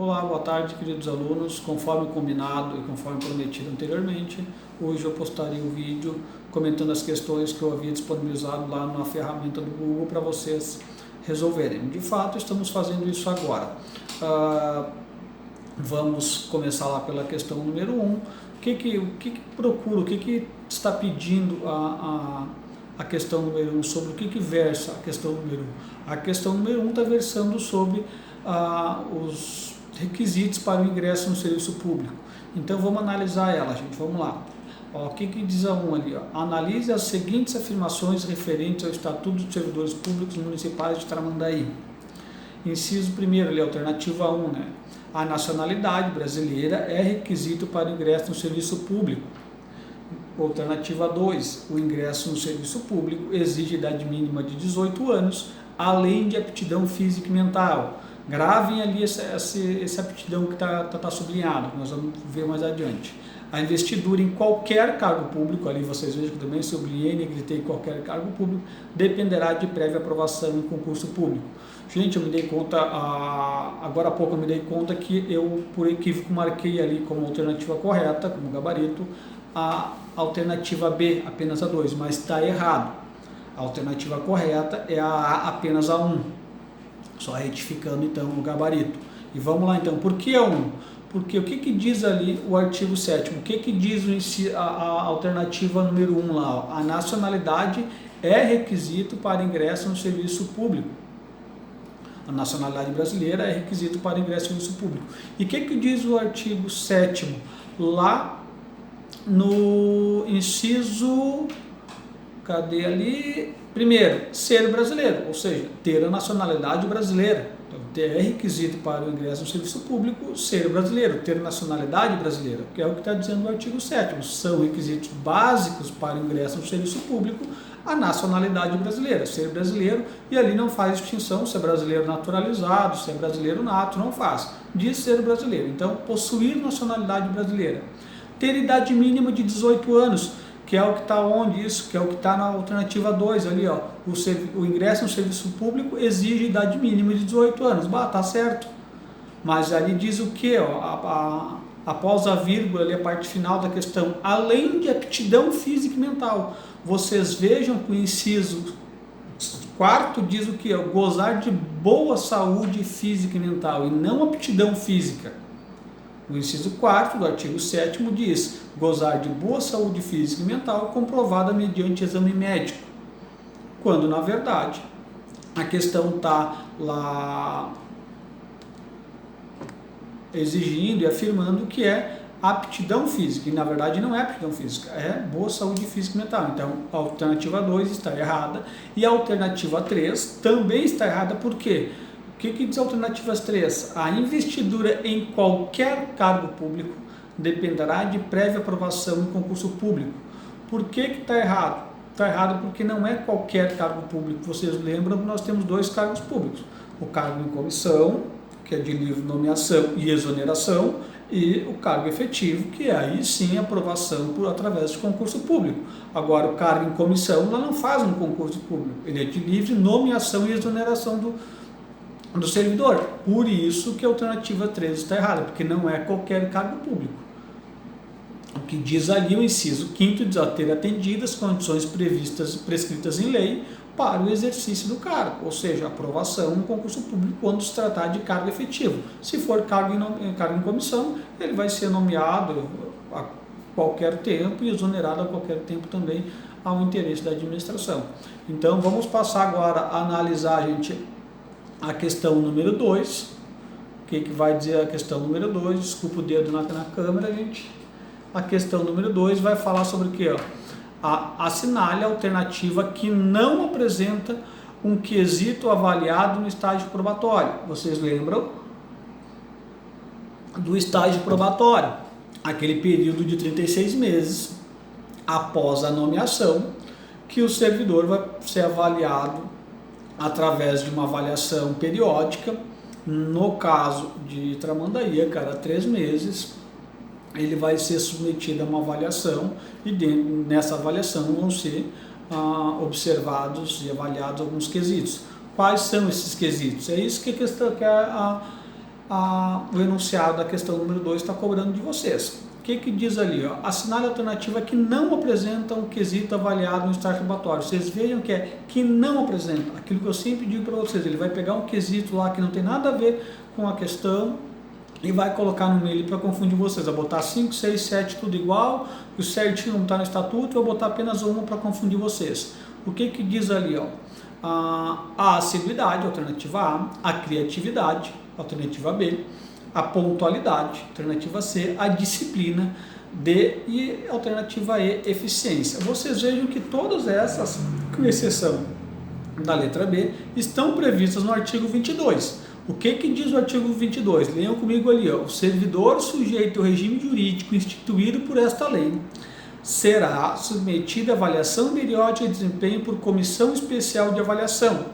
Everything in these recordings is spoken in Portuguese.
Olá, boa tarde, queridos alunos. Conforme combinado e conforme prometido anteriormente, hoje eu postarei um vídeo comentando as questões que eu havia disponibilizado lá na ferramenta do Google para vocês resolverem. De fato, estamos fazendo isso agora. Vamos começar lá pela questão número 1. O que procura, o que está pedindo a questão número 1, sobre o que versa a questão número 1? A questão número 1 está versando sobre os requisitos para o ingresso no serviço público. Então vamos analisar ela, gente. Vamos lá. O que diz a 1 ali? Analise as seguintes afirmações referentes ao Estatuto dos Servidores Públicos Municipais de Tramandaí. Inciso 1 ali, alternativa 1, né? A nacionalidade brasileira é requisito para o ingresso no serviço público. Alternativa 2, o ingresso no serviço público exige idade mínima de 18 anos, além de aptidão física e mental. Gravem ali essa aptidão que está sublinhado, que nós vamos ver mais adiante. A investidura em qualquer cargo público, ali vocês vejam que também sublinhei, negritei qualquer cargo público, dependerá de prévia aprovação em concurso público. Gente, eu me dei conta, agora há pouco eu me dei conta que eu, por equívoco, marquei ali como alternativa correta, como gabarito, a alternativa B, apenas a 2, mas está errado. A alternativa correta é apenas a 1. Só retificando então o gabarito. E vamos lá então, por que a 1? Porque o que diz ali o artigo 7º? O que diz a alternativa número 1 lá? A nacionalidade é requisito para ingresso no serviço público. A nacionalidade brasileira é requisito para ingresso no serviço público. E o que diz o artigo 7º? Lá no inciso... Cadê ali? Primeiro, ser brasileiro, ou seja, ter a nacionalidade brasileira. Então, é requisito para o ingresso no serviço público ser brasileiro, ter nacionalidade brasileira, que é o que está dizendo o artigo 7º. São requisitos básicos para o ingresso no serviço público a nacionalidade brasileira, ser brasileiro, e ali não faz distinção se é brasileiro naturalizado, se é brasileiro nato, não faz. Diz ser brasileiro. Então, possuir nacionalidade brasileira. Ter idade mínima de 18 anos, que é o que está onde isso, que é o que está na alternativa 2 ali, ó, o ingresso no serviço público exige idade mínima de 18 anos, tá certo, mas ali diz o que, após a vírgula ali, a parte final da questão, além de aptidão física e mental. Vocês vejam que o inciso 4º diz o que, gozar de boa saúde física e mental, e não aptidão física. O inciso 4º do artigo 7º diz gozar de boa saúde física e mental comprovada mediante exame médico, quando na verdade a questão está lá exigindo e afirmando que é aptidão física, e na verdade não é aptidão física, é boa saúde física e mental. Então a alternativa 2 está errada e a alternativa 3 também está errada. Por quê? O que diz a alternativa 3? A investidura em qualquer cargo público dependerá de prévia aprovação em concurso público. Por que está errado? Está errado porque não é qualquer cargo público. Vocês lembram que nós temos dois cargos públicos. O cargo em comissão, que é de livre nomeação e exoneração, e o cargo efetivo, que é aí sim aprovação através de concurso público. Agora, o cargo em comissão ela não faz um concurso público. Ele é de livre nomeação e exoneração do servidor. Por isso que a alternativa 13 está errada, porque não é qualquer cargo público. O que diz ali o inciso 5º diz ter atendido as condições prescritas em lei para o exercício do cargo, ou seja, aprovação no concurso público quando se tratar de cargo efetivo. Se for cargo em comissão, ele vai ser nomeado a qualquer tempo e exonerado a qualquer tempo também ao interesse da administração. Então vamos passar agora a analisar, gente, a questão número 2. O que vai dizer a questão número 2? Desculpa o dedo na câmera, gente. A questão número 2 vai falar sobre o que? Assinale a alternativa que não apresenta um quesito avaliado no estágio probatório. Vocês lembram do estágio probatório? Aquele período de 36 meses após a nomeação, que o servidor vai ser avaliado através de uma avaliação periódica. No caso de Tramandaí, a cada 3 meses, ele vai ser submetido a uma avaliação e nessa avaliação vão ser observados e avaliados alguns quesitos. Quais são esses quesitos? É isso que a o enunciado da questão número 2 está cobrando de vocês. O que diz ali? Ó? Assinale a alternativa que não apresenta um quesito avaliado no estágio probatório. Vocês vejam que é que não apresenta. Aquilo que eu sempre digo para vocês, ele vai pegar um quesito lá que não tem nada a ver com a questão e vai colocar no meio para confundir vocês. Vai botar 5, 6, 7, tudo igual, o certinho não está no estatuto, eu vou botar apenas uma para confundir vocês. O que diz ali? Ó? A assiduidade, alternativa A, a criatividade, alternativa B, a pontualidade, alternativa C, a disciplina, D e alternativa E, eficiência. Vocês vejam que todas essas, com exceção da letra B, estão previstas no artigo 22. O que diz o artigo 22? Leiam comigo ali, ó. O servidor sujeito ao regime jurídico instituído por esta lei será submetido à avaliação periódica de desempenho por comissão especial de avaliação,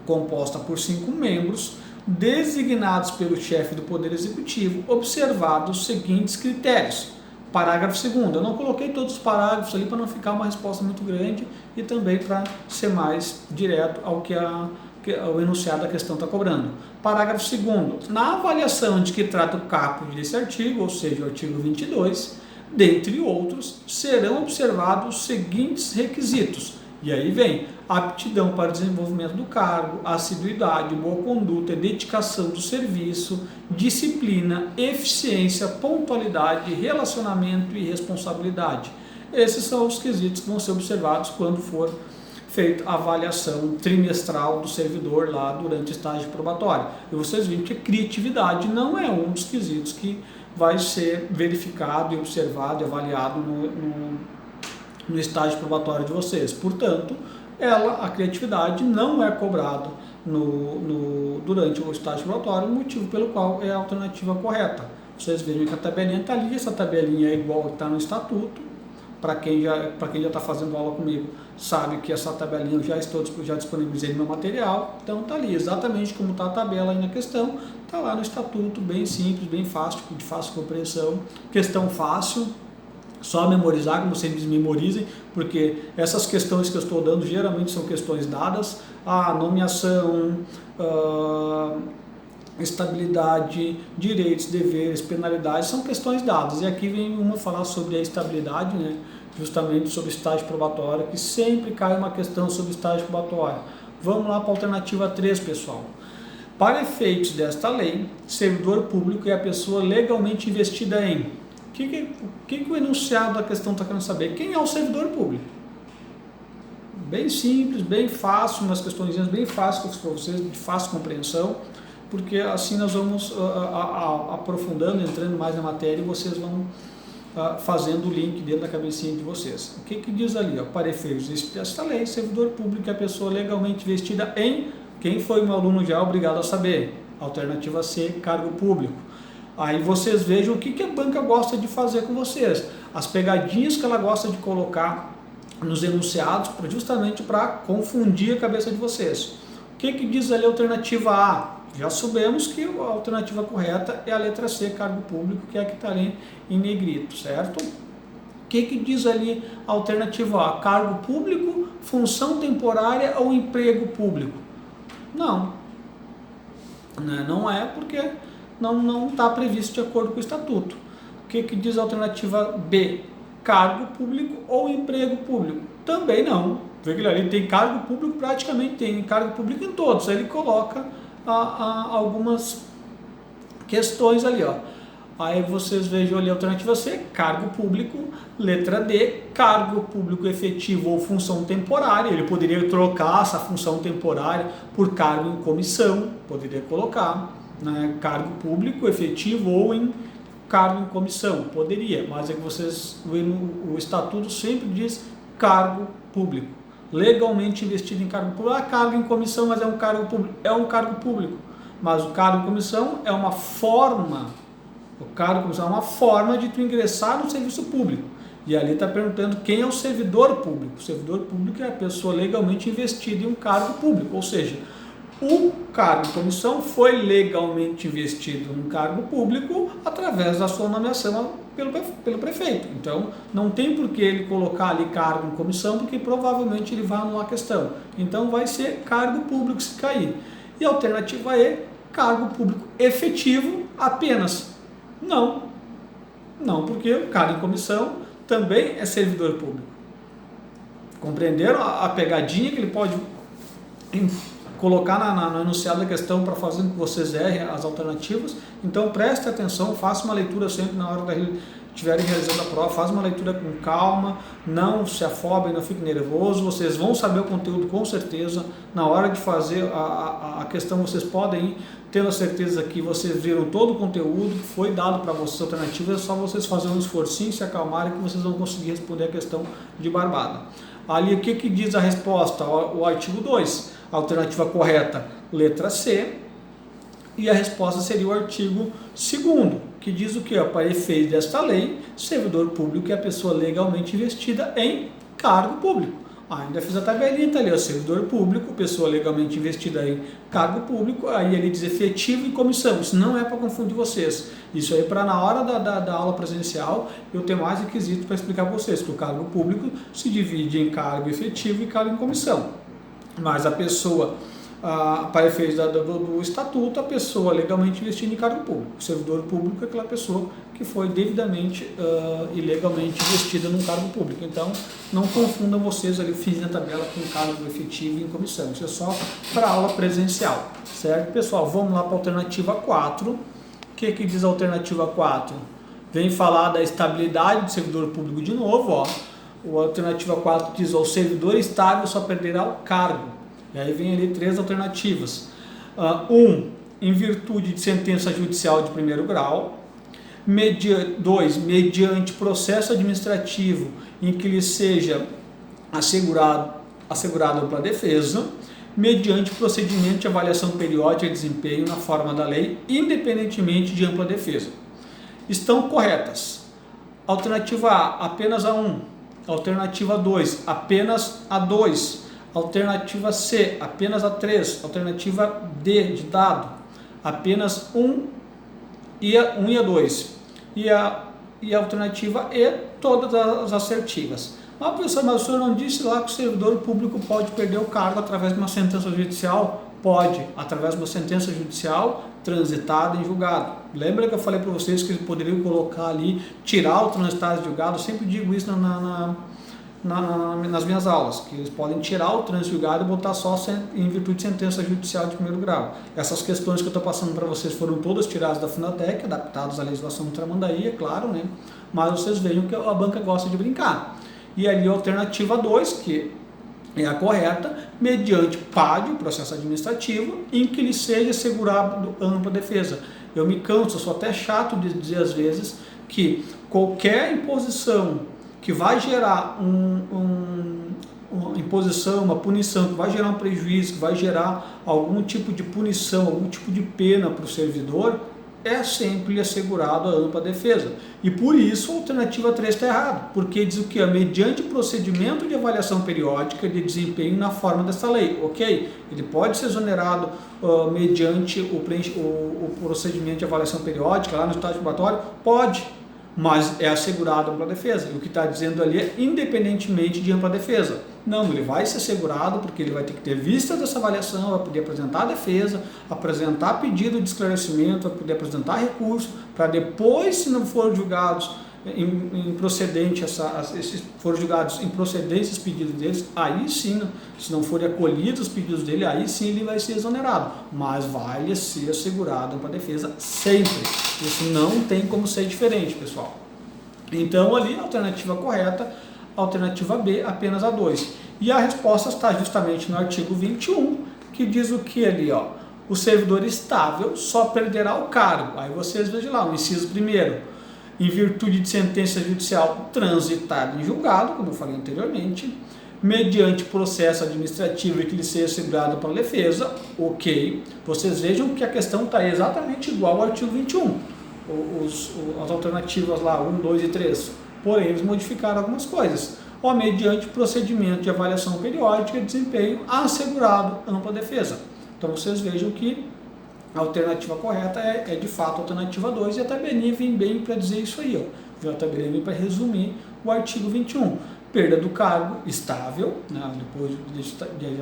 composta por 5 membros, designados pelo chefe do Poder Executivo, observados os seguintes critérios. Parágrafo 2º, eu não coloquei todos os parágrafos ali para não ficar uma resposta muito grande e também para ser mais direto ao que o enunciado da questão está cobrando. Parágrafo 2º, na avaliação de que trata o caput desse artigo, ou seja, o artigo 22, dentre outros, serão observados os seguintes requisitos. E aí vem aptidão para o desenvolvimento do cargo, assiduidade, boa conduta e dedicação do serviço, disciplina, eficiência, pontualidade, relacionamento e responsabilidade. Esses são os quesitos que vão ser observados quando for feita a avaliação trimestral do servidor lá durante o estágio probatório. E vocês viram que a criatividade não é um dos quesitos que vai ser verificado e observado e avaliado no estágio probatório de vocês. Portanto, a criatividade não é cobrada durante o estágio probatório, motivo pelo qual é a alternativa correta. Vocês vejam que a tabelinha está ali, essa tabelinha é igual que está no estatuto. Para quem já está fazendo aula comigo, sabe que essa tabelinha eu já disponibilizei no meu material. Então está ali, exatamente como está a tabela aí na questão, está lá no estatuto, bem simples, bem fácil, de fácil compreensão. Questão fácil, só memorizar, como vocês memorizem, porque essas questões que eu estou dando geralmente são questões dadas, a nomeação, estabilidade, direitos, deveres, penalidades, são questões dadas. E aqui vem uma falar sobre a estabilidade, né? Justamente sobre estágio probatório, que sempre cai uma questão sobre estágio probatório. Vamos lá para a alternativa 3, pessoal. Para efeitos desta lei, servidor público é a pessoa legalmente investida em... O que o enunciado da questão está querendo saber? Quem é o servidor público? Bem simples, bem fácil, umas questões bem fáceis para vocês, de fácil compreensão, porque assim nós vamos aprofundando, entrando mais na matéria e vocês vão fazendo o link dentro da cabecinha de vocês. O que diz ali? Ó, para efeitos desta lei, servidor público é a pessoa legalmente investida em... Quem foi meu aluno já é obrigado a saber. Alternativa C, cargo público. Aí vocês vejam o que a banca gosta de fazer com vocês. As pegadinhas que ela gosta de colocar nos enunciados, justamente para confundir a cabeça de vocês. O que diz ali a alternativa A? Já sabemos que a alternativa correta é a letra C, cargo público, que é a que está ali em negrito, certo? O que diz ali a alternativa A? Cargo público, função temporária ou emprego público? Não. Não é porque não está previsto de acordo com o estatuto. O que diz a alternativa B? Cargo público ou emprego público? Também não. Ali tem cargo público, praticamente tem cargo público em todos. Aí ele coloca algumas questões ali, ó. Aí vocês vejam ali a alternativa C, cargo público, letra D, cargo público efetivo ou função temporária. Ele poderia trocar essa função temporária por cargo em comissão, poderia colocar, né, cargo público efetivo ou em cargo em comissão, poderia, mas é que vocês, o estatuto sempre diz cargo público. Legalmente investido em cargo público, cargo em comissão, mas é um cargo público, mas o cargo em comissão é uma forma, de tu ingressar no serviço público, e ali está perguntando quem é o servidor público. O servidor público é a pessoa legalmente investida em um cargo público, ou seja, o cargo em comissão foi legalmente investido em um cargo público através da sua nomeação pelo prefeito. Então, não tem por que ele colocar ali cargo em comissão, porque provavelmente ele vai anular a questão. Então, vai ser cargo público se cair. E a alternativa E, cargo público efetivo apenas. Não, porque o cargo em comissão também é servidor público. Compreenderam a pegadinha que ele pode colocar no enunciado da questão para fazer com que vocês errem as alternativas? Então preste atenção, faça uma leitura sempre na hora da estiverem realizando a prova, faz uma leitura com calma, não se afobem, não fiquem nervosos, vocês vão saber o conteúdo com certeza. Na hora de fazer a questão, vocês podem ir tendo a certeza que vocês viram todo o conteúdo que foi dado para vocês, alternativas, é só vocês fazerem um esforcinho, se acalmarem, que vocês vão conseguir responder a questão de barbada. Ali, o que diz a resposta? O artigo 2, a alternativa correta, letra C, e a resposta seria o artigo 2º, que diz o que? Para efeito desta lei, servidor público é a pessoa legalmente investida em cargo público. Ainda fiz a tabelinha, tá ali, ó, servidor público, pessoa legalmente investida em cargo público, aí ele diz efetivo e comissão. Isso não é para confundir vocês. Isso aí para na hora da aula presencial eu ter mais requisitos para explicar para vocês, que o cargo público se divide em cargo efetivo e cargo em comissão. Mas a pessoa, para efeitos do estatuto, a pessoa legalmente investida em cargo público. O servidor público é aquela pessoa que foi devidamente e legalmente investida num cargo público. Então, não confundam vocês ali, fiz na tabela com cargo efetivo e em comissão. Isso é só para aula presencial, certo? Pessoal, vamos lá para a alternativa 4. O que diz a alternativa 4? Vem falar da estabilidade do servidor público de novo, ó. A alternativa 4 diz, ó, o servidor estável só perderá o cargo. E aí vem ali 3 alternativas. 1, em virtude de sentença judicial de primeiro grau. 2, mediante processo administrativo em que lhe seja assegurada ampla defesa, mediante procedimento de avaliação periódica de desempenho na forma da lei, independentemente de ampla defesa. Estão corretas. Alternativa A, apenas a 1. Alternativa 2, apenas a 2. Alternativa C, apenas a 3. Alternativa D, de dado, apenas 1 e a 2. E a alternativa E, todas as assertivas. Mas, professor, mas o senhor não disse lá que o servidor público pode perder o cargo através de uma sentença judicial? Pode, através de uma sentença judicial transitada em julgado. Lembra que eu falei para vocês que eles poderiam colocar ali, tirar o transitado em julgado? Eu sempre digo isso nas minhas aulas, que eles podem tirar o trânsito julgado e botar só em virtude de sentença judicial de primeiro grau. Essas questões que eu estou passando para vocês foram todas tiradas da Fundatec, adaptadas à legislação do Tramandaí, é claro, né? Mas vocês vejam que a banca gosta de brincar. E ali a alternativa 2, que é a correta, mediante PAD, processo administrativo, em que lhe seja assegurado ampla defesa. Eu me canso, eu sou até chato de dizer às vezes que qualquer imposição que vai gerar uma imposição, uma punição, que vai gerar um prejuízo, que vai gerar algum tipo de punição, algum tipo de pena para o servidor, é sempre assegurado a ampla defesa. E por isso a alternativa 3 está errada, porque diz o que? Mediante procedimento de avaliação periódica de desempenho na forma dessa lei. Ok? Ele pode ser exonerado mediante o procedimento de avaliação periódica lá no estágio probatório? Pode, mas é assegurado a ampla defesa. E o que está dizendo ali é independentemente de ampla defesa. Não, ele vai ser assegurado porque ele vai ter que ter vista dessa avaliação, vai poder apresentar a defesa, apresentar pedido de esclarecimento, vai poder apresentar recurso, para depois, se não for julgados se forem julgados improcedentes os pedidos deles, aí sim, se não forem acolhidos os pedidos dele, aí sim ele vai ser exonerado, mas vai ser assegurado para a defesa sempre. Isso não tem como ser diferente, pessoal. Então ali a alternativa correta, alternativa B, apenas a 2. E a resposta está justamente no artigo 21, que diz o que ali, ó? O servidor estável só perderá o cargo. Aí vocês vejam lá, o inciso primeiro, em virtude de sentença judicial transitada em julgado, como eu falei anteriormente, mediante processo administrativo e que lhe seja assegurado para a defesa, ok. Vocês vejam que a questão está exatamente igual ao artigo 21, as alternativas lá, 1, 2 e 3, porém eles modificaram algumas coisas. Ou mediante procedimento de avaliação periódica de desempenho assegurado ampla defesa. Então vocês vejam que a alternativa correta é de fato a alternativa 2, e a tabelinha vem bem para dizer isso aí, ó. A tabelinha vem para resumir o artigo 21. Perda do cargo estável, né, depois de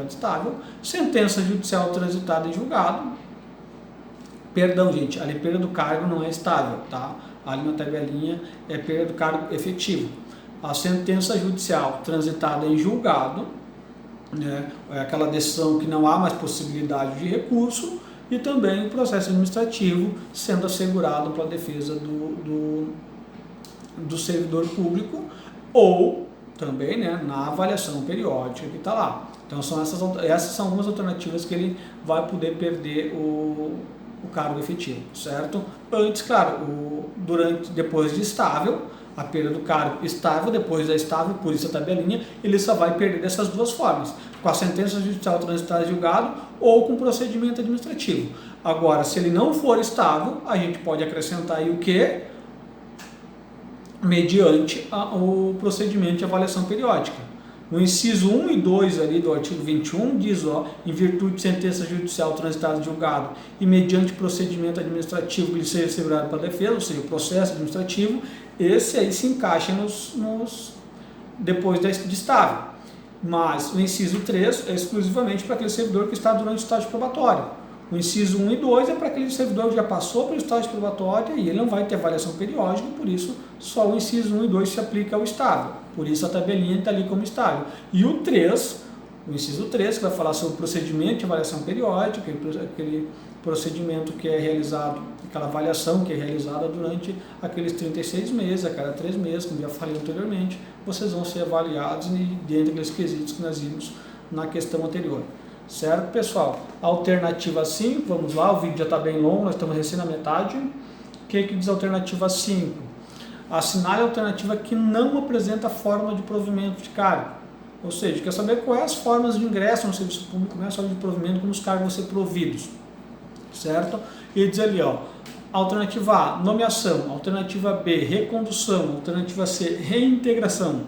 estável, sentença judicial transitada em julgado, Perdão, gente, ali perda do cargo não é estável, tá? Ali na tabelinha é perda do cargo efetivo. A sentença judicial transitada em julgado, né, é aquela decisão que não há mais possibilidade de recurso, e também o processo administrativo sendo assegurado para a defesa do servidor público, ou também, né, na avaliação periódica que está lá. Então essas são algumas alternativas que ele vai poder perder o cargo efetivo, certo? Antes, claro, depois de estável, a perda do cargo estável, depois da estável, por isso a tabelinha, ele só vai perder dessas duas formas, com a sentença judicial transitada em julgado ou com procedimento administrativo. Agora, se ele não for estável, a gente pode acrescentar aí o quê? Mediante o procedimento de avaliação periódica. No inciso 1 e 2 ali do artigo 21 diz, em virtude de sentença judicial transitada em julgado e mediante procedimento administrativo que lhe seja assegurado para a defesa, ou seja, o processo administrativo, esse aí se encaixa depois de estável. Mas o inciso 3 é exclusivamente para aquele servidor que está durante o estágio probatório. O inciso 1 e 2 é para aquele servidor que já passou pelo estágio probatório e ele não vai ter avaliação periódica, por isso só o inciso 1 e 2 se aplica ao estável. Por isso a tabelinha está ali como estável. E o 3, o inciso 3, que vai falar sobre o procedimento de avaliação periódica, aquele procedimento que é realizado, aquela avaliação que é realizada durante aqueles 36 meses, a cada 3 meses, como já falei anteriormente, vocês vão ser avaliados dentro daqueles quesitos que nós vimos na questão anterior. Certo, pessoal? Alternativa 5, vamos lá, o vídeo já está bem longo, nós estamos recém na metade. O que diz a alternativa 5? Assinale a alternativa que não apresenta forma de provimento de cargo. Ou seja, quer saber quais as formas de ingresso no serviço público, não é só de provimento, como os cargos vão ser providos. Certo? E diz ali, alternativa A, nomeação. Alternativa B, recondução. Alternativa C, reintegração.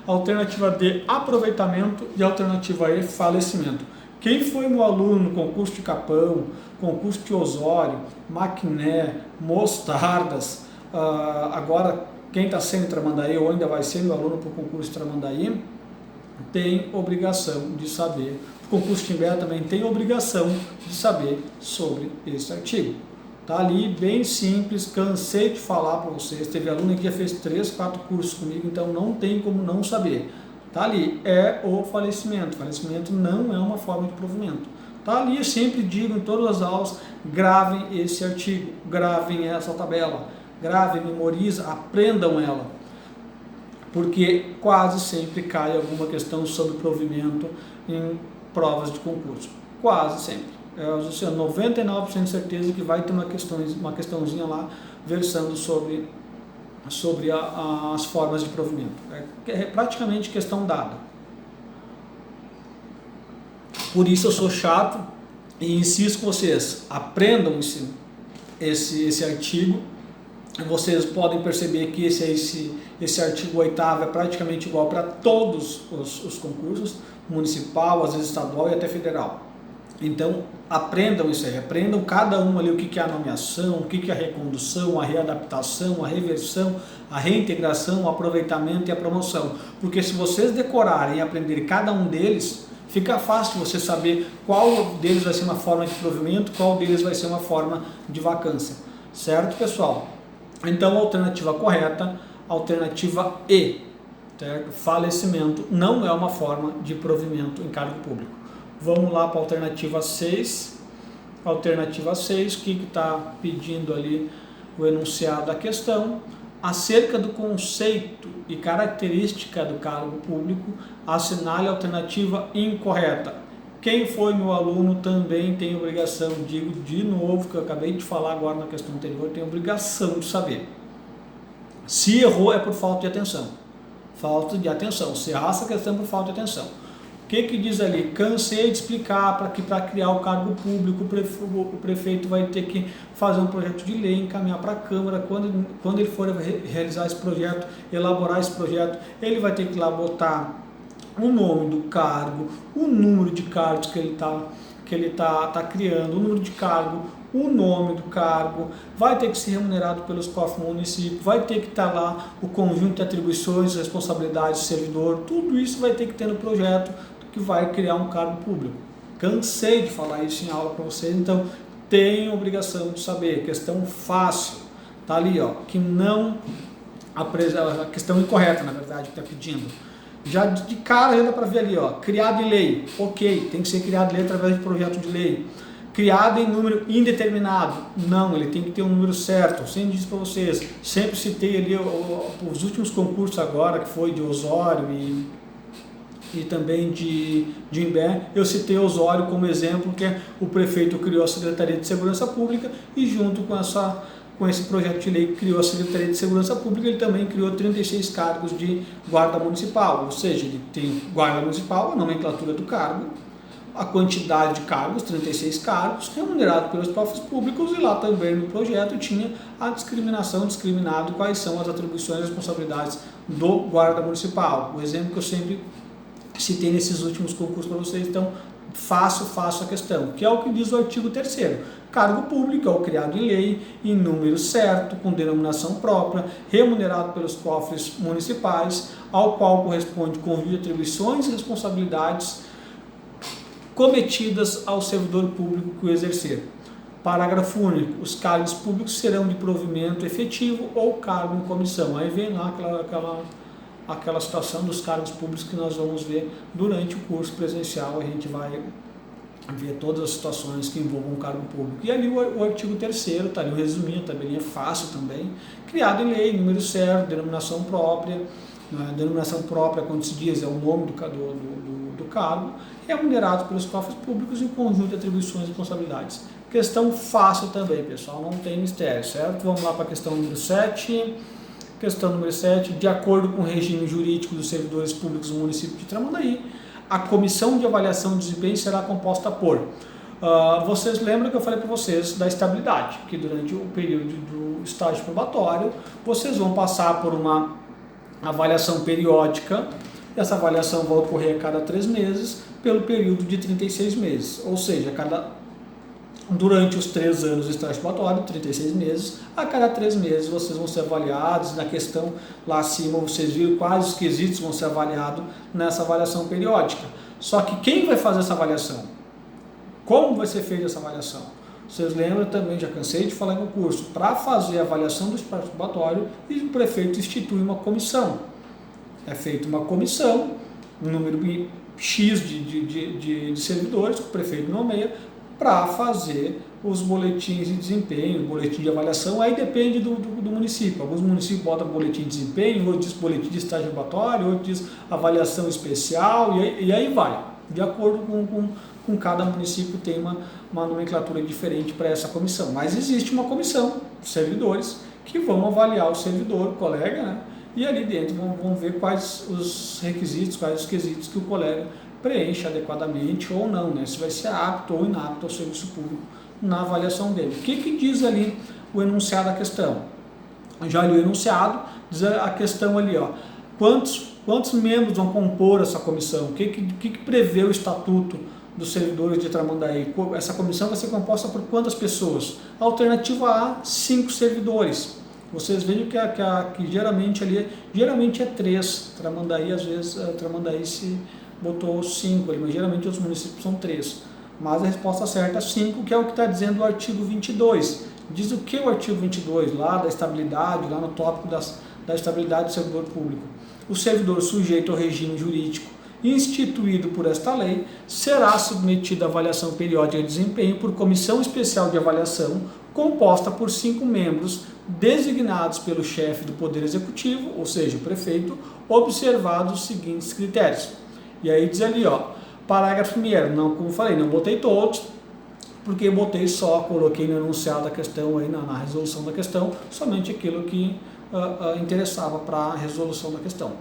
Alternativa D, aproveitamento. E alternativa E, falecimento. Quem foi meu aluno no concurso de Capão, concurso de Osório, Maquiné, Mostardas, agora quem está sendo em Tramandaí ou ainda vai ser meu aluno para o concurso de Tramandaí, tem obrigação de saber. O concurso de Timbé também tem obrigação de saber sobre esse artigo. Tá ali, bem simples, cansei de falar para vocês, teve aluno que já fez 3, 4 cursos comigo, então não tem como não saber. Tá ali, é o falecimento. Falecimento não é uma forma de provimento. Tá ali, eu sempre digo em todas as aulas, gravem esse artigo, gravem essa tabela, gravem, memorizem, aprendam ela. Porque quase sempre cai alguma questão sobre provimento em provas de concurso. Quase sempre. 99% de certeza que vai ter uma questãozinha lá versando sobre as formas de provimento. É praticamente questão dada. Por isso eu sou chato e insisto com vocês, aprendam esse artigo. Vocês podem perceber que esse artigo 8º é praticamente igual para todos os concursos, municipal, às vezes estadual e até federal. Então, aprendam isso aí, aprendam cada um ali o que é a nomeação, o que é a recondução, a readaptação, a reversão, a reintegração, o aproveitamento e a promoção. Porque se vocês decorarem e aprenderem cada um deles, fica fácil de você saber qual deles vai ser uma forma de provimento, qual deles vai ser uma forma de vacância. Certo, pessoal? Então, a alternativa correta, alternativa E, certo? Falecimento não é uma forma de provimento em cargo público. Vamos lá para a alternativa 6. Alternativa 6, o que está pedindo ali o enunciado da questão? Acerca do conceito e característica do cargo público, assinale a alternativa incorreta. Quem foi meu aluno também tem obrigação, digo de novo, que eu acabei de falar agora na questão anterior, tem obrigação de saber. Se errou é por falta de atenção. Falta de atenção. Se errar essa questão é por falta de atenção. O que diz ali? Cansei de explicar para criar o cargo público, o prefeito vai ter que fazer um projeto de lei, encaminhar para a Câmara, quando ele for realizar esse projeto, elaborar esse projeto, ele vai ter que ir lá botar o nome do cargo, o número de cargos que ele tá criando, o número de cargo, o nome do cargo, vai ter que ser remunerado pelos cofres do município, vai ter que estar lá o conjunto de atribuições, responsabilidades do servidor, tudo isso vai ter que ter no projeto que vai criar um cargo público. Cansei de falar isso em aula para vocês, então tem obrigação de saber. Questão fácil, tá ali, ó, que não a questão incorreta, na verdade, que está pedindo. Já de cara já dá para ver ali, ó, criado em lei, ok, tem que ser criado em lei através de projeto de lei. Criado em número indeterminado, não, ele tem que ter um número certo. Eu sempre disse para vocês, sempre citei ali os últimos concursos agora, que foi de Osório e também de Imbé, eu citei Osório como exemplo, que o prefeito criou a Secretaria de Segurança Pública e junto com esse projeto de lei que criou a Secretaria de Segurança Pública, ele também criou 36 cargos de guarda municipal, ou seja, ele tem guarda municipal, a nomenclatura do cargo, a quantidade de cargos, 36 cargos, remunerado pelos cofres públicos, e lá também no projeto tinha a discriminado quais são as atribuições e responsabilidades do guarda municipal. O exemplo que eu sempre citei nesses últimos concursos para vocês, então faço a questão, que é o que diz o artigo 3º. Cargo público é o criado em lei, em número certo, com denominação própria, remunerado pelos cofres municipais, ao qual corresponde conjunto de atribuições e responsabilidades cometidas ao servidor público que o exercer. Parágrafo único. Os cargos públicos serão de provimento efetivo ou cargo em comissão. Aí vem lá aquela situação dos cargos públicos que nós vamos ver durante o curso presencial. A gente vai ver todas as situações que envolvam o cargo público. E ali o artigo 3º, está ali o resuminho, a tabelinha fácil também. Criado em lei, número certo, denominação própria. Denominação própria, quando se diz, é o nome do cargo, remunerado pelos cofres públicos em conjunto de atribuições e responsabilidades. Questão fácil também, pessoal, não tem mistério, certo? Vamos lá para a questão número 7. Questão número 7. De acordo com o regime jurídico dos servidores públicos do município de Tramandaí, a comissão de avaliação de desempenho será composta por... vocês lembram que eu falei para vocês da estabilidade, que durante o período do estágio probatório, vocês vão passar por uma avaliação periódica. Essa avaliação vai ocorrer a cada 3 meses, pelo período de 36 meses, ou seja, durante os 3 anos do estágio probatório, 36 meses, a cada 3 meses vocês vão ser avaliados. Na questão lá acima vocês viram quais os quesitos vão ser avaliados nessa avaliação periódica. Só que quem vai fazer essa avaliação? Como vai ser feita essa avaliação? Vocês lembram também, já cansei de falar no curso, para fazer a avaliação do estágio probatório, o prefeito institui uma comissão. É feita uma comissão, um número X de servidores, que o prefeito nomeia, para fazer os boletins de desempenho, boletim de avaliação. Aí depende do município. Alguns municípios botam boletim de desempenho, outros diz boletim de estágio probatório, outros diz avaliação especial, e aí vai. De acordo com cada município tem uma nomenclatura diferente para essa comissão. Mas existe uma comissão de servidores que vão avaliar o servidor, o colega, né? E ali dentro vão ver quais os requisitos, quais os quesitos que o colega preenche adequadamente ou não, né? Se vai ser apto ou inapto ao serviço público na avaliação dele. O que diz ali o enunciado da questão? Já li o enunciado, diz a questão ali, ó, quantos membros vão compor essa comissão? O que prevê o estatuto dos servidores de Tramandaí? Essa comissão vai ser composta por quantas pessoas? Alternativa A, 5 servidores. Vocês vejam que geralmente é 3. Tramandaí, às vezes, Tramandaí se botou 5 ali, mas geralmente os municípios são 3. Mas a resposta certa é 5, que é o que está dizendo o artigo 22. Diz o que o artigo 22, lá da estabilidade, lá no tópico da estabilidade do servidor público. O servidor sujeito ao regime jurídico instituído por esta lei será submetido à avaliação periódica de desempenho por comissão especial de avaliação composta por 5 membros designados pelo chefe do Poder Executivo, ou seja, o prefeito, observados os seguintes critérios. E aí diz ali, ó, parágrafo 1º, não, como falei, não botei todos, porque eu coloquei no enunciado da questão, aí na resolução da questão, somente aquilo que interessava para a resolução da questão.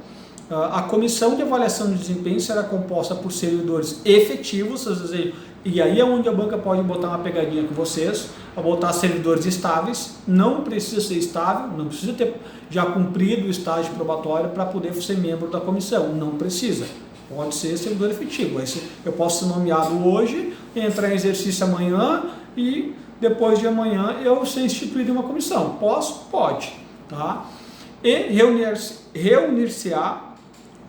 A comissão de avaliação de desempenho será composta por servidores efetivos, e aí é onde a banca pode botar uma pegadinha com vocês, a botar servidores estáveis. Não precisa ser estável, não precisa ter já cumprido o estágio probatório para poder ser membro da comissão, não precisa. Pode ser servidor efetivo. Eu posso ser nomeado hoje, entrar em exercício amanhã e depois de amanhã eu ser instituído em uma comissão. Posso? Pode. Tá? E reunir-se-á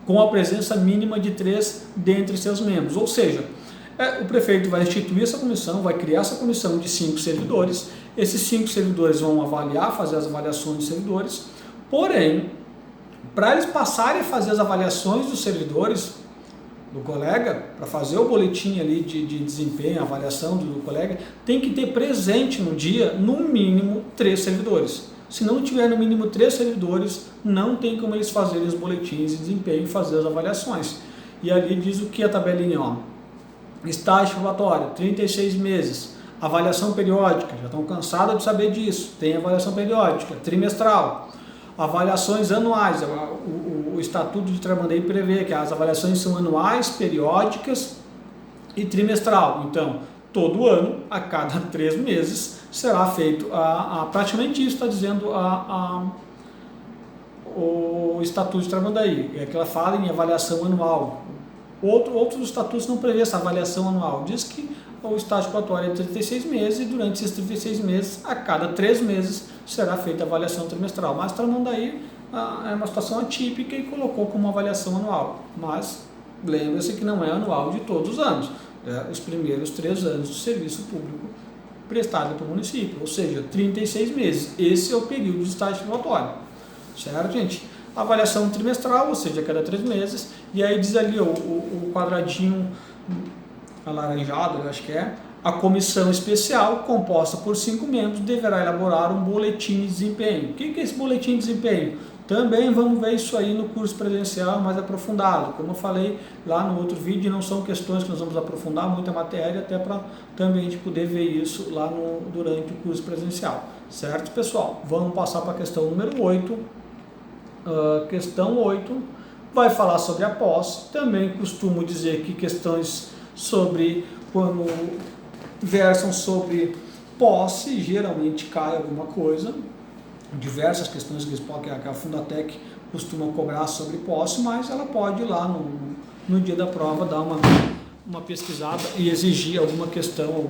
com a presença mínima de 3 dentre seus membros. Ou seja, O prefeito vai instituir essa comissão, vai criar essa comissão de 5 servidores. Esses 5 servidores vão avaliar, fazer as avaliações dos servidores. Porém, para eles passarem a fazer as avaliações dos servidores, do colega, para fazer o boletim ali de desempenho, a avaliação do colega, tem que ter presente no dia, no mínimo, 3 servidores. Se não tiver no mínimo 3 servidores, não tem como eles fazerem os boletins de desempenho e fazer as avaliações. E ali diz o que a tabelinha, ó. Estágio probatório, 36 meses. Avaliação periódica, já estão cansados de saber disso. Tem avaliação periódica, trimestral. Avaliações anuais, o Estatuto de Tramandaí prevê que as avaliações são anuais, periódicas e trimestral. Então, todo ano, a cada 3 meses, será feito praticamente isso está dizendo o Estatuto de Tramandaí, é que ela fala em avaliação anual. Outros estatutos não prevê essa avaliação anual, diz que o estágio probatório é de 36 meses e durante esses 36 meses, a cada 3 meses, será feita a avaliação trimestral. Mas Tramandaí é uma situação atípica e colocou como avaliação anual. Mas lembre-se que não é anual de todos os anos, os primeiros 3 anos do serviço público prestado para o município, ou seja, 36 meses. Esse é o período de estágio probatório, certo, gente? Avaliação trimestral, ou seja, a cada 3 meses, e aí diz ali o quadradinho alaranjado, eu acho que é, a comissão especial, composta por 5 membros, deverá elaborar um boletim de desempenho. O que é esse boletim de desempenho? Também vamos ver isso aí no curso presencial mais aprofundado. Como eu falei lá no outro vídeo, não são questões que nós vamos aprofundar muita matéria, até para também a gente poder ver isso lá durante o curso presencial. Certo, pessoal? Vamos passar para a questão número 8. Questão 8 vai falar sobre a posse. Também costumo dizer que questões quando versam sobre posse, geralmente cai alguma coisa. Diversas questões que a Fundatec costuma cobrar sobre posse, mas ela pode ir lá no dia da prova dar uma pesquisada e exigir alguma questão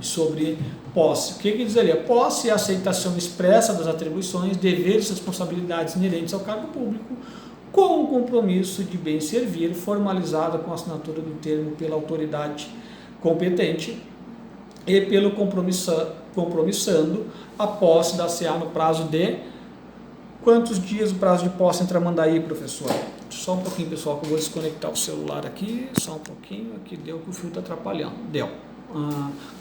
sobre posse. O que diz ali? A posse é a aceitação expressa das atribuições, deveres e responsabilidades inerentes ao cargo público, com o compromisso de bem servir, formalizada com a assinatura do termo pela autoridade competente e pelo compromissando a posse da CA no prazo de... Quantos dias o prazo de posse em Tramandaí, professor? Só um pouquinho, pessoal, que eu vou desconectar o celular aqui, só um pouquinho, aqui deu que o fio está atrapalhando. Deu.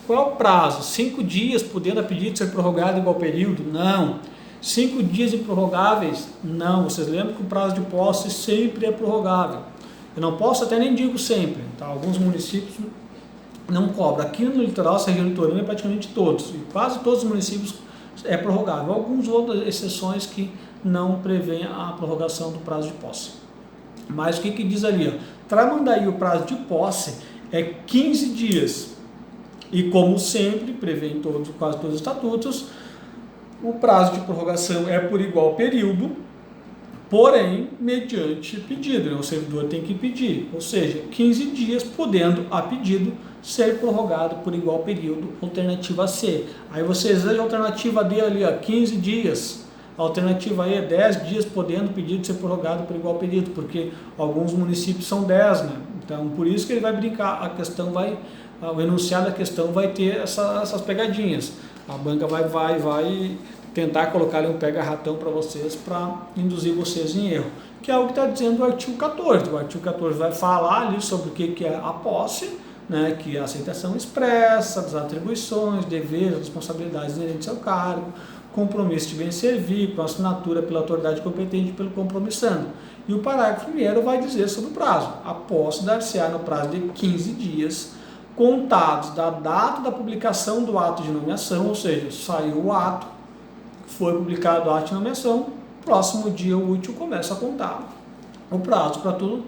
Qual é o prazo? 5 dias, podendo a pedido ser prorrogado igual período? Não. 5 dias improrrogáveis? Não. Vocês lembram que o prazo de posse sempre é prorrogável. Eu não posso, até nem digo sempre, tá? Alguns municípios não cobram. Aqui no litoral, essa região litorânea, é praticamente todos, e quase todos os municípios é prorrogável. Algumas outras exceções que não prevêem a prorrogação do prazo de posse. Mas o que diz ali? Ó? Tramandaí, o prazo de posse é 15 dias. E como sempre, prevê em quase todos os estatutos, o prazo de prorrogação é por igual período, porém, mediante pedido, né? O servidor tem que pedir, ou seja, 15 dias, podendo, a pedido, ser prorrogado por igual período, alternativa C. Aí você exige a alternativa D ali, ó, 15 dias, a alternativa E é 10 dias, podendo o pedido ser prorrogado por igual período, porque alguns municípios são 10, né? Então, por isso que ele vai brincar, o enunciado da questão vai ter essas pegadinhas. A banca vai tentar colocar ali um pega-ratão para vocês, para induzir vocês em erro, que é o que está dizendo o artigo 14. O artigo 14 vai falar ali sobre o que é a posse, né, que é a aceitação expressa das atribuições, deveres, responsabilidades inerentes ao cargo, compromisso de bem servir, com assinatura pela autoridade competente e pelo compromissando. E o parágrafo 1º vai dizer sobre o prazo. A posse dar-se-á no prazo de 15 dias, contados da data da publicação do ato de nomeação, ou seja, saiu o ato, foi publicado o ato de nomeação, próximo dia útil começa a contar o prazo para tudo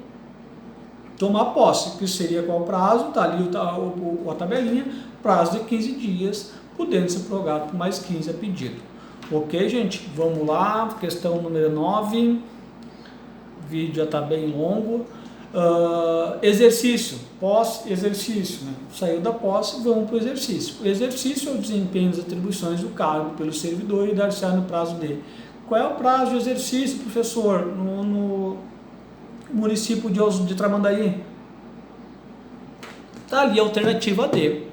tomar posse, que seria qual prazo? Está ali a tabelinha, prazo de 15 dias, podendo ser prorrogado por mais 15 a pedido. Ok, gente? Vamos lá, questão número 9, o vídeo já está bem longo. Exercício, pós-exercício, né? Saiu da posse, vamos para o exercício. O exercício é o desempenho das atribuições do cargo pelo servidor e dar-se-á no prazo dele. Qual é o prazo de exercício, professor, no município de Tramandaí? Está ali a alternativa D,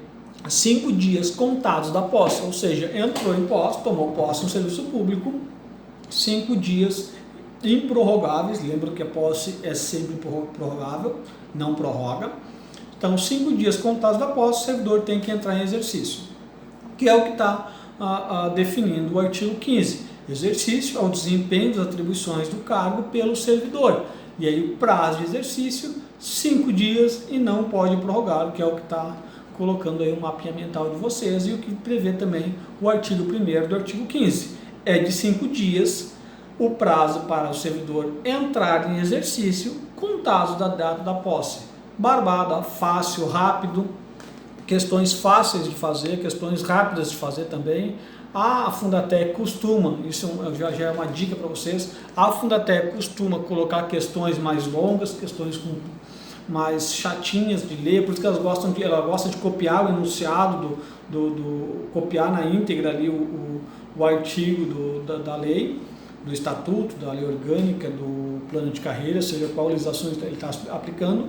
5 dias contados da posse, ou seja, entrou em posse, tomou posse no serviço público, 5 dias improrrogáveis, lembra que a posse é sempre prorrogável, não prorroga. Então, 5 dias contados da posse, o servidor tem que entrar em exercício, que é o que está definindo o artigo 15. Exercício ao desempenho das atribuições do cargo pelo servidor. E aí o prazo de exercício, 5 dias e não pode prorrogar, que é o que está colocando aí o mapinha mental de vocês e o que prevê também o artigo 1º do artigo 15. É de 5 dias o prazo para o servidor entrar em exercício, contados da data da posse. Barbada, fácil, rápido, questões fáceis de fazer, questões rápidas de fazer também. A Fundatec costuma, isso já é uma dica para vocês, a Fundatec costuma colocar questões mais longas, questões mais chatinhas de ler, por isso que ela gosta de copiar o enunciado, copiar na íntegra ali o artigo da lei, do estatuto, da lei orgânica, do plano de carreira, seja qual legislação ele está aplicando,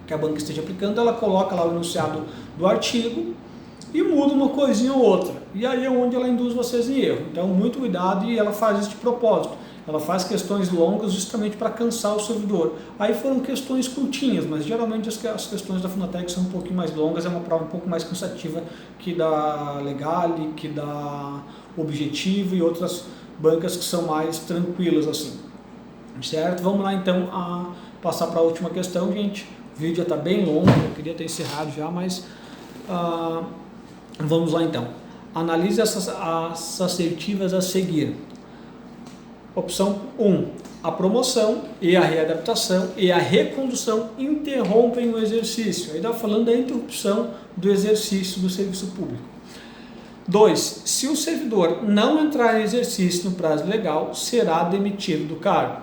que a banca esteja aplicando, ela coloca lá o enunciado do artigo e muda uma coisinha ou outra. E aí é onde ela induz vocês em erro. Então, muito cuidado, e ela faz isso de propósito. Ela faz questões longas justamente para cansar o servidor. Aí foram questões curtinhas, mas geralmente as questões da Fundatec são um pouquinho mais longas, é uma prova um pouco mais cansativa que da Legale, que da Objetivo e outras bancas que são mais tranquilas assim. Certo? Vamos lá então a passar para a última questão, gente. O vídeo já está bem longo, eu queria ter encerrado já, mas vamos lá então. Analise as assertivas a seguir. Opção 1. A promoção e a readaptação e a recondução interrompem o exercício. Aí está falando da interrupção do exercício do serviço público. 2. Se o servidor não entrar em exercício no prazo legal, será demitido do cargo.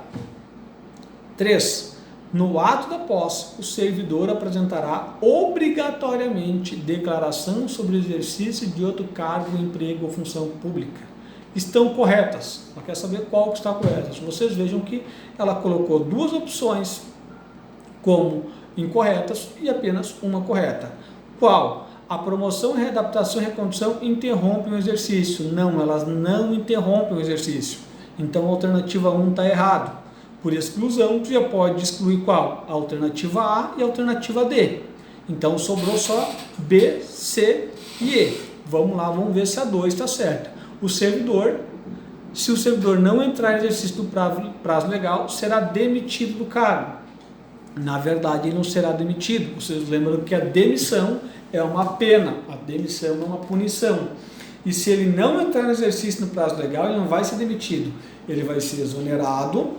3. No ato da posse, o servidor apresentará obrigatoriamente declaração sobre o exercício de outro cargo, emprego ou função pública. Estão corretas. Ela quer saber qual que está correta. Vocês vejam que ela colocou 2 opções como incorretas e apenas uma correta. Qual? A promoção, readaptação e recondução interrompem o exercício. Não, elas não interrompem o exercício. Então a alternativa 1 está errado. Por exclusão, tu já pode excluir qual? A alternativa A e a alternativa D. Então sobrou só B, C e E. Vamos lá, vamos ver se a 2 está certa. O servidor, se o servidor não entrar em exercício do prazo legal, será demitido do cargo. Na verdade, ele não será demitido. Vocês lembram que a demissão é uma pena, a demissão é uma punição. E se ele não entrar no exercício no prazo legal, ele não vai ser demitido. Ele vai ser exonerado,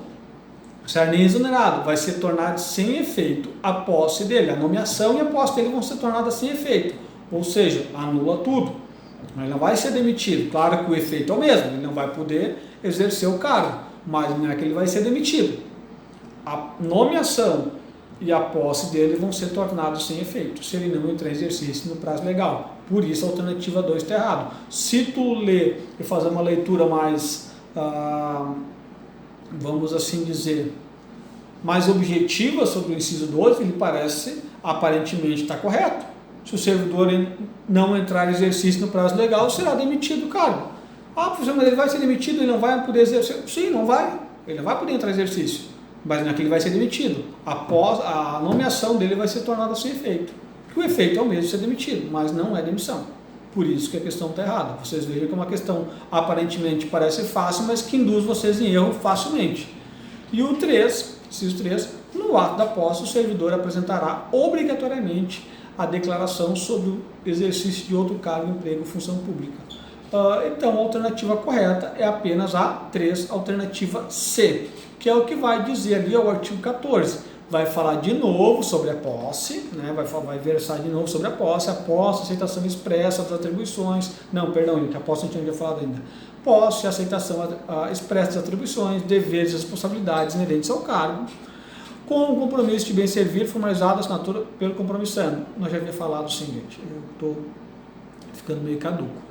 será nem exonerado, vai ser tornado sem efeito a posse dele. A nomeação e a posse dele vão ser tornadas sem efeito. Ou seja, anula tudo. Ele não vai ser demitido. Claro que o efeito é o mesmo, ele não vai poder exercer o cargo, mas não é que ele vai ser demitido. A nomeação e a posse dele vão ser tornados sem efeito, se ele não entrar em exercício no prazo legal. Por isso a alternativa 2 está errado. Se tu ler e fazer uma leitura mais, vamos assim dizer, mais objetiva sobre o inciso 12, ele parece, aparentemente está correto. Se o servidor não entrar em exercício no prazo legal, será demitido do cargo. Professor, mas ele vai ser demitido, ele não vai poder exercer. Sim, não vai. Ele não vai poder entrar em exercício. Mas não é que ele vai ser demitido. A nomeação dele vai ser tornada sem efeito. Porque o efeito é o mesmo de ser demitido, mas não é demissão. Por isso que a questão está errada. Vocês vejam que é uma questão aparentemente parece fácil, mas que induz vocês em erro facilmente. E o 3, inciso 3, no ato da posse, o servidor apresentará obrigatoriamente a declaração sobre o exercício de outro cargo, emprego ou função pública. Então, a alternativa correta é apenas a 3, alternativa C, que é o que vai dizer ali o artigo 14. Vai falar de novo sobre a posse, né? vai versar de novo sobre a posse, aceitação expressa das atribuições, não, perdão, que a posse não tinha falado ainda. Posse, aceitação expressa das atribuições, deveres e responsabilidades inerentes ao cargo, com o compromisso de bem servir formalizado a assinatura pelo compromissando. Nós já havia falado sim, gente, eu estou ficando meio caduco.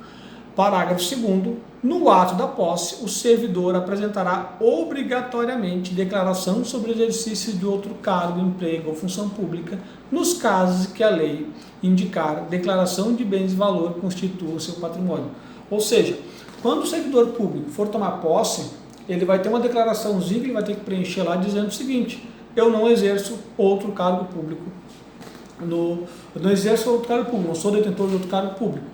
Parágrafo 2º. No ato da posse, o servidor apresentará obrigatoriamente declaração sobre exercício de outro cargo, emprego ou função pública, nos casos que a lei indicar declaração de bens e valor que constituam seu patrimônio. Ou seja, quando o servidor público for tomar posse, ele vai ter uma declaraçãozinha que ele vai ter que preencher lá dizendo o seguinte: eu não exerço outro cargo público. Eu não exerço outro cargo público, não sou detentor de outro cargo público.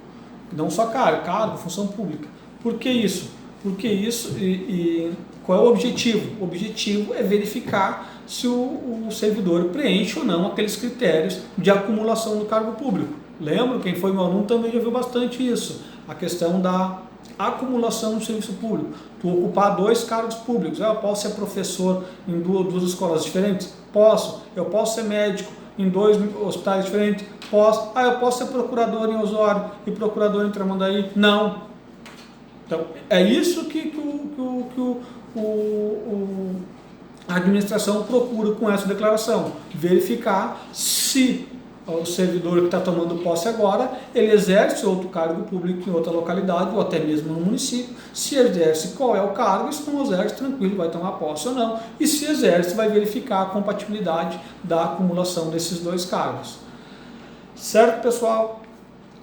Não só cargo, função pública. Por que isso? Porque isso e qual é o objetivo? O objetivo é verificar se o servidor preenche ou não aqueles critérios de acumulação do cargo público. Lembra? Quem foi meu aluno também já viu bastante isso. A questão da acumulação do serviço público. Tu ocupar 2 cargos públicos. Eu posso ser professor em duas escolas diferentes? Posso. Eu posso ser médico em 2 hospitais diferentes? Posso. Eu posso ser procurador em Osório e procurador em Tramandaí? Não. Então, é isso que a administração procura com essa declaração. Verificar se o servidor que está tomando posse agora, ele exerce outro cargo público em outra localidade ou até mesmo no município. Se exerce, qual é o cargo, e se não exerce, tranquilo, vai tomar posse ou não. E se exerce, vai verificar a compatibilidade da acumulação desses 2 cargos. Certo, pessoal?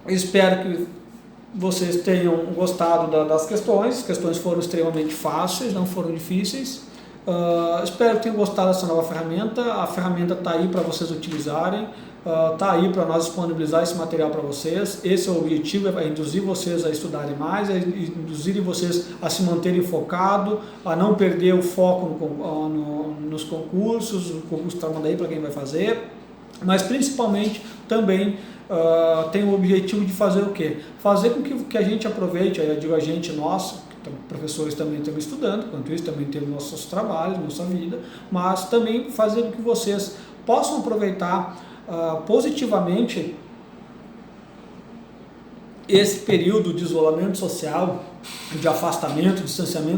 Espero que vocês tenham gostado das questões. As questões foram extremamente fáceis, não foram difíceis. Espero que tenham gostado dessa nova ferramenta. A ferramenta está aí para vocês utilizarem. Está aí para nós disponibilizar esse material para vocês. Esse é o objetivo, é induzir vocês a estudarem mais, é induzir vocês a se manterem focados, a não perder o foco nos concursos, o concurso está mandando aí para quem vai fazer, mas principalmente também tem o objetivo de fazer o quê? Fazer com que a gente aproveite, aí eu digo a gente, nós, professores também estamos estudando, enquanto isso também temos nossos trabalhos, nossa vida, mas também fazer com que vocês possam aproveitar positivamente esse período de isolamento social, de afastamento, distanciamento